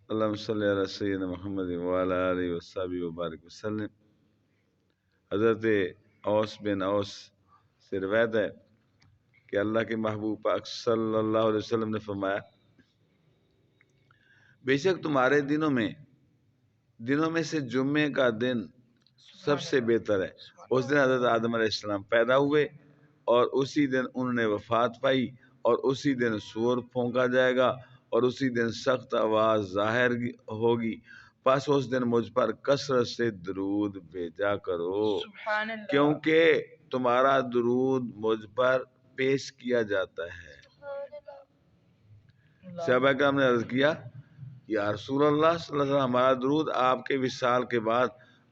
اللہم صلی علی سیدنا محمد وعلی آلہ وصحبہ وبارک وسلم۔ حضرت اوس بن اوس سے روایت ہے کہ اللہ کے محبوب پاک صلی اللہ علیہ وسلم نے فرمایا، بے شک تمہارے دنوں میں سے جمعے کا دن سب سے بہتر ہے۔ اس دن حضرت آدم علیہ السلام پیدا ہوئے اور اسی دن انہوں نے وفات پائی، اور اسی دن سور پھونکا جائے گا، اور اسی دن سخت آواز ظاہر ہوگی۔ پس اس دن مجھ پر کثرت سے درود بھیجا کرو، کیونکہ تمہارا درود مجھ پر پیش کیا جاتا ہے۔ صحابہ کرام نے عرض کیا، یا رسول اللہ صلی اللہ علیہ وسلم، ہمارا درود آپ کے وصال کے بعد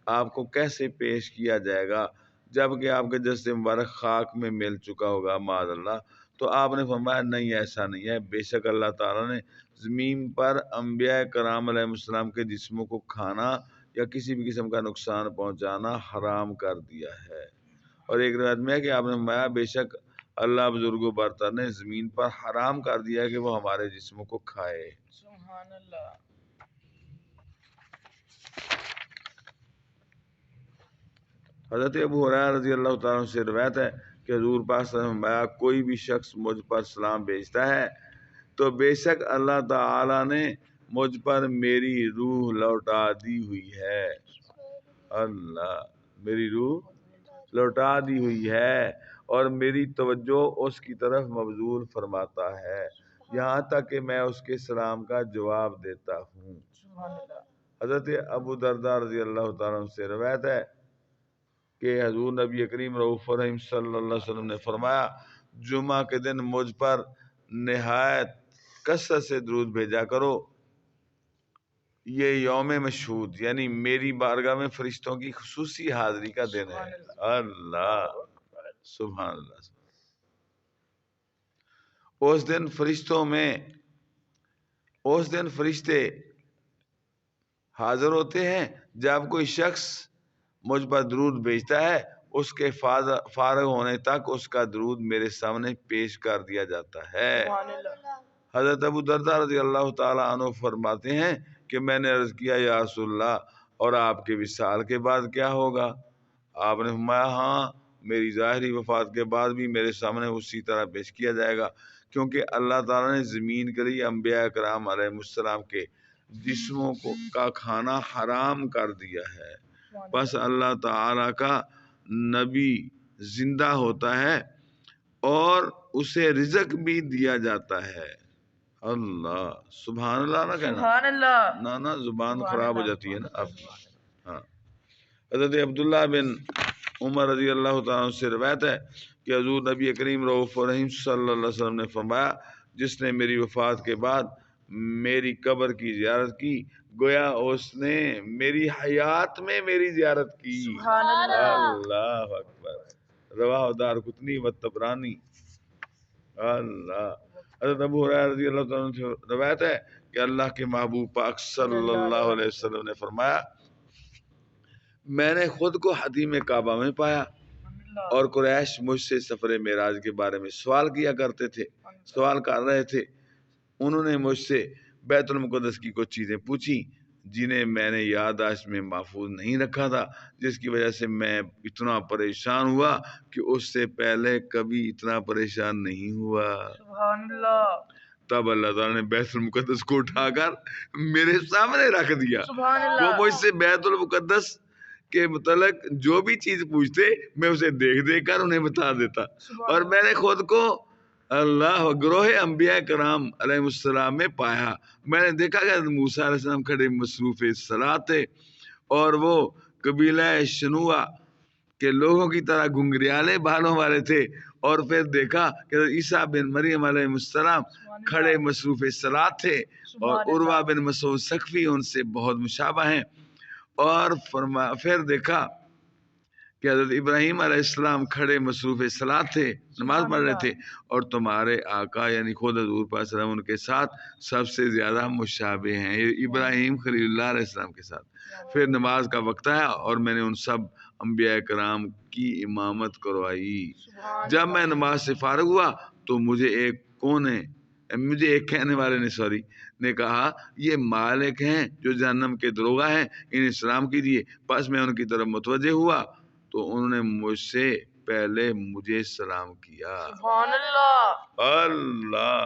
آپ کو کیسے پیش کیا جائے گا جبکہ آپ کے جسد مبارک خاک میں مل چکا ہوگا، معاذ اللہ؟ تو آپ نے فرمایا، نہیں، ایسا نہیں ہے، بے شک اللہ تعالیٰ نے زمین پر انبیاء کرام علیہ السلام کے جسموں کو کھانا یا کسی بھی قسم کا نقصان پہنچانا حرام کر دیا ہے۔ اور ایک روایت میں ہے کہ آپ نے فرمایا، بے شک اللہ بزرگ و برتر نے زمین پر حرام کر دیا ہے کہ وہ ہمارے جسموں کو کھائے۔ سبحان اللہ۔ حضرت ابو ہریرہ رضی اللہ تعالیٰ عنہ سے روایت ہے کہ حضور پاک صلی اللہ علیہ وسلم نے فرمایا، کوئی بھی شخص مجھ پر سلام بھیجتا ہے تو بے شک اللہ تعالیٰ نے مجھ پر میری روح لوٹا دی ہوئی ہے۔ اللہ میری روح لوٹا دی ہوئی ہے اور میری توجہ اس کی طرف مبذول فرماتا ہے، یہاں تک کہ میں اس کے سلام کا جواب دیتا ہوں۔ حضرت ابو درداء رضی اللہ تعالیٰ عنہ سے روایت ہے کہ حضور نبی کریم رؤوف الرحیم صلی اللہ علیہ وسلم نے فرمایا، جمعہ کے دن مجھ پر نہایت کثرت سے درود بھیجا کرو، یہ یوم مشہود یعنی میری بارگاہ میں فرشتوں کی خصوصی حاضری کا دن ہے۔ اللہ سبحان اللہ۔ اس دن فرشتے حاضر ہوتے ہیں جب کوئی شخص مجھ پر درود بھیجتا ہے، اس کے فارغ ہونے تک اس کا درود میرے سامنے پیش کر دیا جاتا ہے۔ حضرت ابو درداء رضی اللہ تعالیٰ عنہ فرماتے ہیں کہ میں نے عرض کیا، یا رسول اللہ، اور آپ کے وصال کے بعد کیا ہوگا؟ آپ نے فرمایا، ہاں، میری ظاہری وفات کے بعد بھی میرے سامنے اسی طرح پیش کیا جائے گا، کیونکہ اللہ تعالیٰ نے زمین کے لیے انبیاء کرام علیہ السلام کے جسموں کا کھانا حرام کر دیا ہے۔ بس اللہ تعالیٰ کا نبی زندہ ہوتا ہے اور اسے رزق بھی دیا جاتا ہے۔ اللہ سبحان اللہ نہ کہنا، سبحان اللہ، نہ زبان خراب ہو جاتی ہے نا آپ کی۔ ہاں، حضرت عبداللہ بن عمر رضی اللہ تعالیٰ عنہ سے روایت ہے کہ حضور نبی کریم رؤوف الرحیم صلی اللہ علیہ وسلم نے فرمایا، جس نے میری وفات کے بعد میری قبر کی زیارت کی، گویا اس نے میری حیات میں میری زیارت کی۔ سبحان اللہ۔ اللہ اکبر۔ رواہ دارقطنی و طبرانی۔ اللہ۔ حضرت ابو ہریرہ رضی اللہ تعالیٰ عنہ سے روایت ہے کہ اللہ کے محبوب پاک صلی اللہ علیہ وسلم نے فرمایا، میں نے خود کو حتیم کعبہ میں پایا اور قریش مجھ سے سفر معراج کے بارے میں سوال کر رہے تھے۔ انہوں نے مجھ سے بیت المقدس کی کچھ چیزیں پوچھی جنہیں میں نے یادداشت میں محفوظ نہیں رکھا تھا، جس کی وجہ سے میں اتنا پریشان ہوا کہ اس سے پہلے کبھی اتنا پریشان نہیں ہوا۔ سبحان اللہ۔ تب اللہ تعالیٰ نے بیت المقدس کو اٹھا کر میرے سامنے رکھ دیا۔ سبحان اللہ۔ وہ مجھ سے بیت المقدس کے متعلق جو بھی چیز پوچھتے میں اسے دیکھ کر انہیں بتا دیتا، اور میں نے خود کو اللہ گروہ انبیاء کرام علیہ السلام میں پایا۔ میں نے دیکھا کہ حضرت موسیٰ علیہ السلام کھڑے مصروف صلاۃ تھے اور وہ قبیلہ شنوع کے لوگوں کی طرح گھنگریالے بالوں والے تھے، اور پھر دیکھا کہ حضرت عیسیٰ بن مریم علیہ السلام کھڑے مصروف صلاۃ تھے، اور عروہ بن مسعود ثقفی ان سے بہت مشابہ ہیں، اور پھر دیکھا کہ حضرت ابراہیم علیہ السلام کھڑے مصروف صلاۃ تھے، نماز پڑھ رہے تھے، اور تمہارے آقا یعنی خود حضور پاک صلی اللہ علیہ وسلم ان کے ساتھ سب سے زیادہ مشابہ ہیں، ابراہیم خلیل اللہ علیہ السلام کے ساتھ۔ پھر نماز کا وقت آیا اور میں نے ان سب انبیاء کرام کی امامت کروائی۔ جب میں نماز سے فارغ ہوا تو مجھے ایک کونے مجھے ایک کہنے والے نے کہا یہ مالک ہیں جو جہنم کے دروغہ ہیں، انہیں سلام کیجیے۔ پس میں ان کی طرف متوجہ ہوا تو انہوں نے مجھ سے پہلے مجھے سلام کیا۔ سبحان اللہ۔ اللہ،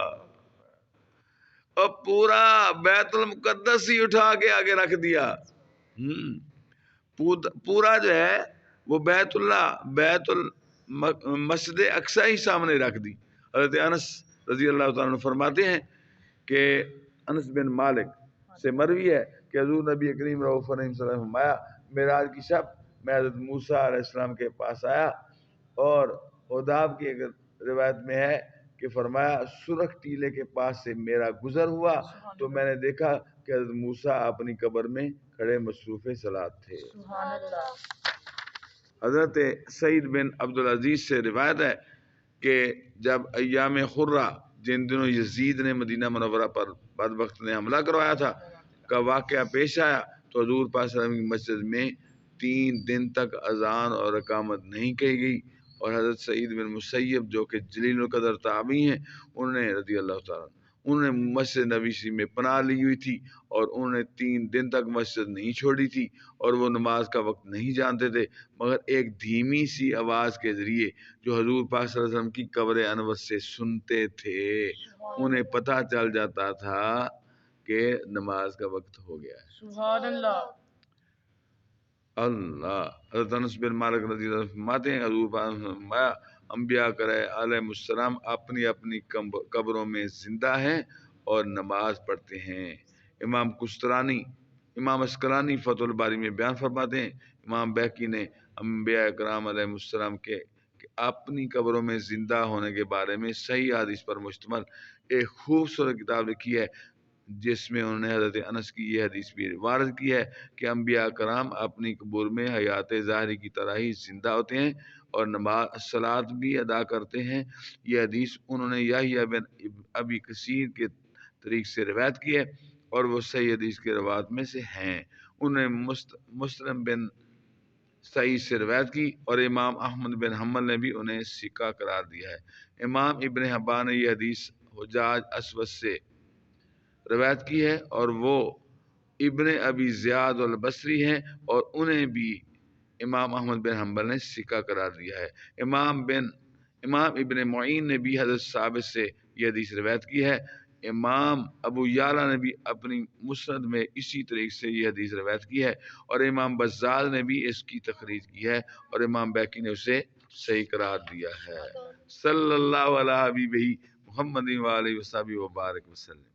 اور پورا بیت المقدس ہی اٹھا کے آگے رکھ دیا۔ پورا جو ہے وہ مسجد اقصی ہی سامنے رکھ دی۔ حضرت انس رضی اللہ تعالیٰ عنہ فرماتے ہیں کہ انس بن مالک سے مروی ہے کہ حضور نبی کریم رؤوف رحیم صلی اللہ علیہ وسلم فرمایا معراج کی شب میں حضرت موسیٰ علیہ السلام کے پاس آیا، اور حداب کی ایک روایت میں ہے کہ فرمایا سرخ ٹیلے کے پاس سے میرا گزر ہوا تو میں نے دیکھا کہ حضرت موسیٰ اپنی قبر میں کھڑے مصروف صلاۃ تھے۔ سبحان اللہ۔ حضرت سعید بن عبدالعزیز سے روایت ہے کہ جب ایام خرہ جن دنوں یزید نے مدینہ منورہ پر بدبخت نے حملہ کروایا تھا کا واقعہ پیش آیا تو حضور پاک صلی اللہ علیہ وسلم کی مسجد میں 3 دن تک اذان اور اقامت نہیں کہی گئی، اور حضرت سعید بن مسیب جو کہ جلیل القدر تابعی ہیں انہوں نے رضی اللہ تعالیٰ انہوں نے مسجد نبی شریف میں پناہ لی ہوئی تھی، اور انہوں نے 3 دن تک مسجد نہیں چھوڑی تھی، اور وہ نماز کا وقت نہیں جانتے تھے مگر ایک دھیمی سی آواز کے ذریعے جو حضور پاک صلی اللہ علیہ وسلم کی قبر انور سے سنتے تھے، انہیں پتہ چل جاتا تھا کہ نماز کا وقت ہو گیا ہے۔ سبحان اللہ۔ اللہ، حضرت انس بن مالک رضی اللہ عنہ فرماتے ہیں حضور پاک نے فرمایا انبیاء علیہ السلام اپنی اپنی قبروں میں زندہ ہیں اور نماز پڑھتے ہیں۔ امام اسقلانی فتح الباری میں بیان فرماتے ہیں امام بیہقی نے انبیاء کرام علیہ السلام کے اپنی قبروں میں زندہ ہونے کے بارے میں صحیح حدیث پر مشتمل ایک خوبصورت کتاب لکھی ہے، جس میں انہوں نے حضرت انس کی یہ حدیث بھی وارد کی ہے کہ انبیاء کرام اپنی قبور میں حیات ظاہری کی طرح ہی زندہ ہوتے ہیں اور نماز صلات بھی ادا کرتے ہیں۔ یہ حدیث انہوں نے یحییٰ بن ابی کثیر کے طریق سے روایت کی ہے، اور وہ صحیح حدیث کے روایت میں سے ہیں۔ انہوں نے مسلم بن سعید سے روایت کی، اور امام احمد بن حنبل نے بھی انہیں ثقہ قرار دیا ہے۔ امام ابن حبان نے یہ حدیث حجاج اسود سے روایت کی ہے، اور وہ ابن ابی زیاد البصری ہیں، اور انہیں بھی امام احمد بن حنبل نے ثقہ قرار دیا ہے۔ امام ابن معین نے بھی حضرت ثابت سے یہ حدیث روایت کی ہے۔ امام ابو یعلا نے بھی اپنی مسند میں اسی طریقے سے یہ حدیث روایت کی ہے، اور امام بزاز نے بھی اس کی تخریج کی ہے، اور امام بیہقی نے اسے صحیح قرار دیا ہے۔ صلی اللہ علیہ حبیبہ محمد و آلہ وصحبہ وبارک وسلم۔